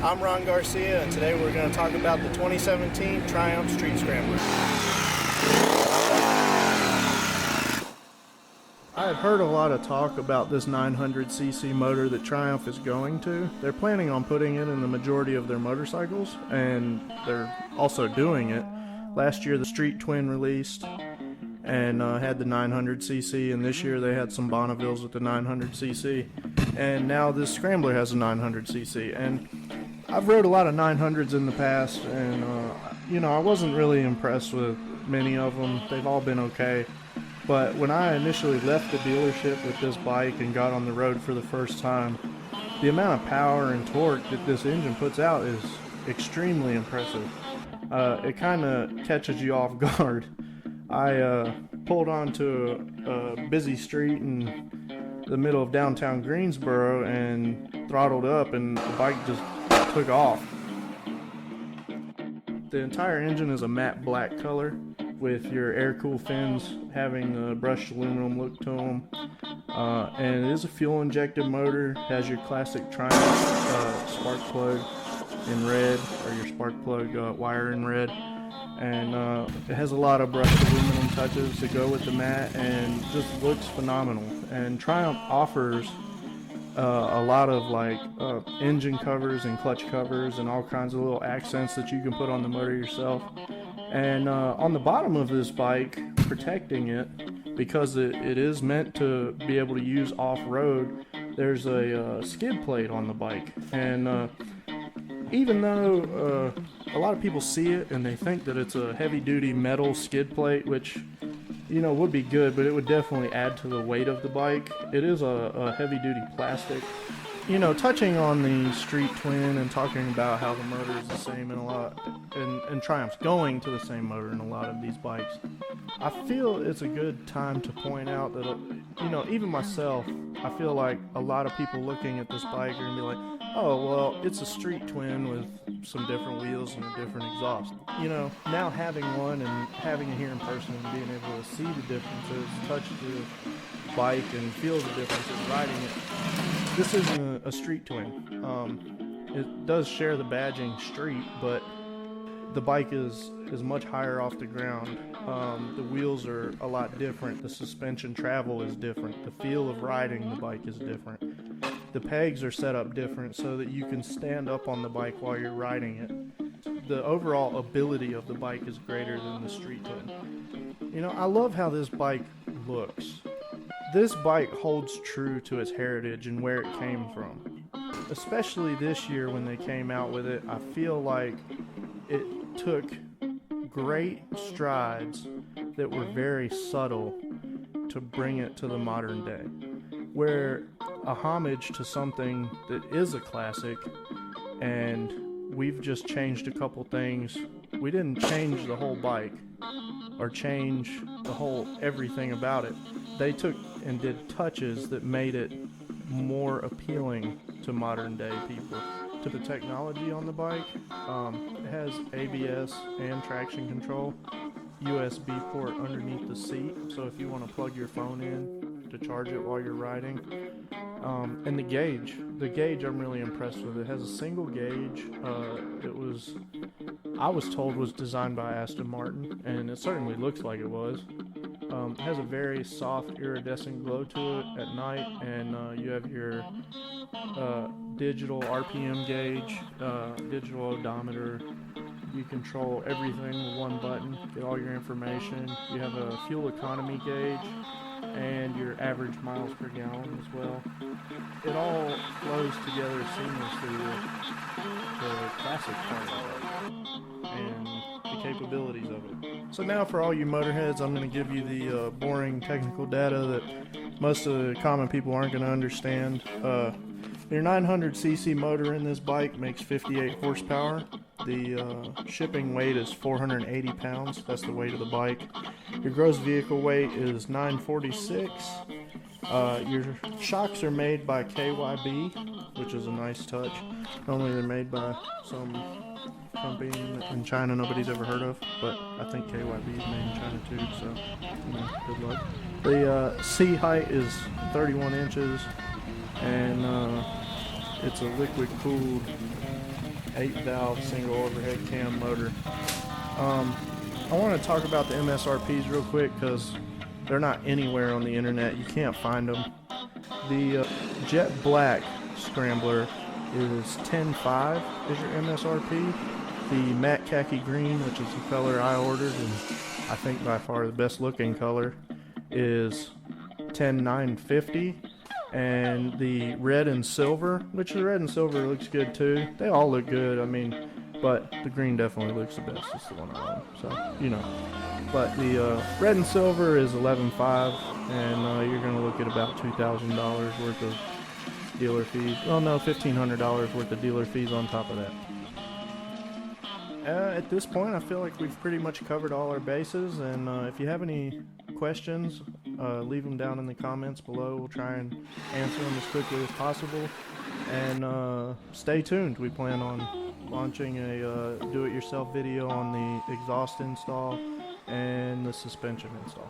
I'm Ron Garcia, and today we're going to talk about the 2017 Triumph Street Scrambler. I had heard a lot of talk about this 900cc motor that Triumph is going to. They're planning on putting it in the majority of their motorcycles, and they're also doing it. Last year the Street Twin released and had the 900cc, and this year they had some Bonnevilles with the 900cc, and now this Scrambler has a 900cc. And I've rode a lot of 900s in the past, and I wasn't really impressed with many of them. They've all been okay. But when I initially left the dealership with this bike and got on the road for the first time, the amount of power and torque that this engine puts out is extremely impressive. It kind of catches you off guard. I pulled onto a busy street in the middle of downtown Greensboro and throttled up, and the bike just took off. The entire engine is a matte black color, with your air-cooled fins having the brushed aluminum look to them. And it is a fuel-injected motor. Has your classic Triumph spark plug in red, or your spark plug wire in red. And it has a lot of brushed aluminum touches to go with the matte, and just looks phenomenal. And Triumph offers a lot of engine covers and clutch covers and all kinds of little accents that you can put on the motor yourself. And on the bottom of this bike, protecting it, because it is meant to be able to use off-road, there's a skid plate on the bike. And even though a lot of people see it and they think that it's a heavy-duty metal skid plate, which would be good, but it would definitely add to the weight of the bike, it is a heavy-duty plastic. Touching on the Street Twin and talking about how the motor is the same in a lot, and Triumph's going to the same motor in a lot of these bikes, I feel it's a good time to point out that, even myself, I feel like a lot of people looking at this bike are going to be like, oh, well, it's a Street Twin with some different wheels and a different exhaust. Now having one and having it here in person and being able to see the differences, touch the bike and feel the differences riding it, this isn't a Street Twin. It does share the badging Street, but the bike is much higher off the ground. The wheels are a lot different. The suspension travel is different. The feel of riding the bike is different. The pegs are set up different so that you can stand up on the bike while you're riding it. The overall ability of the bike is greater than the Street Twin. I love how this bike looks. This bike holds true to its heritage and where it came from. Especially this year when they came out with it, I feel like it took great strides that were very subtle to bring it to the modern day. Where a homage to something that is a classic, and we've just changed a couple things. We didn't change the whole bike or change the whole everything about it. They took and did touches that made it more appealing to modern day people. To the technology on the bike, it has ABS and traction control, USB port underneath the seat, so if you want to plug your phone in to charge it while you're riding. And the gauge I'm really impressed with. It has a single gauge. I was told was designed by Aston Martin, and it certainly looks like it was. It has a very soft iridescent glow to it at night, and you have your digital RPM gauge, digital odometer. You control everything with one button, get all your information. You have a fuel economy gauge and your average miles per gallon as well. It all flows together seamlessly with the classic part of it and the capabilities of it. So now for all you motorheads, I'm going to give you the boring technical data that most of the common people aren't going to understand. Your 900cc motor in this bike makes 58 horsepower. The shipping weight is 480 pounds. That's the weight of the bike. Your gross vehicle weight is 946. Your shocks are made by KYB, which is a nice touch. Normally they're made by some company in China nobody's ever heard of, but I think KYB is made in China too, so good luck. The seat height is 31 inches, and it's a liquid cooled 8-valve single overhead cam motor. I want to talk about the MSRPs real quick because they're not anywhere on the internet. You can't find them. The jet black Scrambler is 10.5 is your MSRP. The matte khaki green, which is the color I ordered and I think by far the best looking color, is 10.950. And the red and silver, which the red and silver looks good too. They all look good, I mean, but the green definitely looks the best. It's the one I want, so, you know. But the red and silver is 11.5, and you're going to look at about $2,000 worth of dealer fees. Well, no, $1,500 worth of dealer fees on top of that. At this point, I feel like we've pretty much covered all our bases, and if you have any questions, leave them down in the comments below. We'll try and answer them as quickly as possible, and stay tuned. We plan on launching a do-it-yourself video on the exhaust install and the suspension install.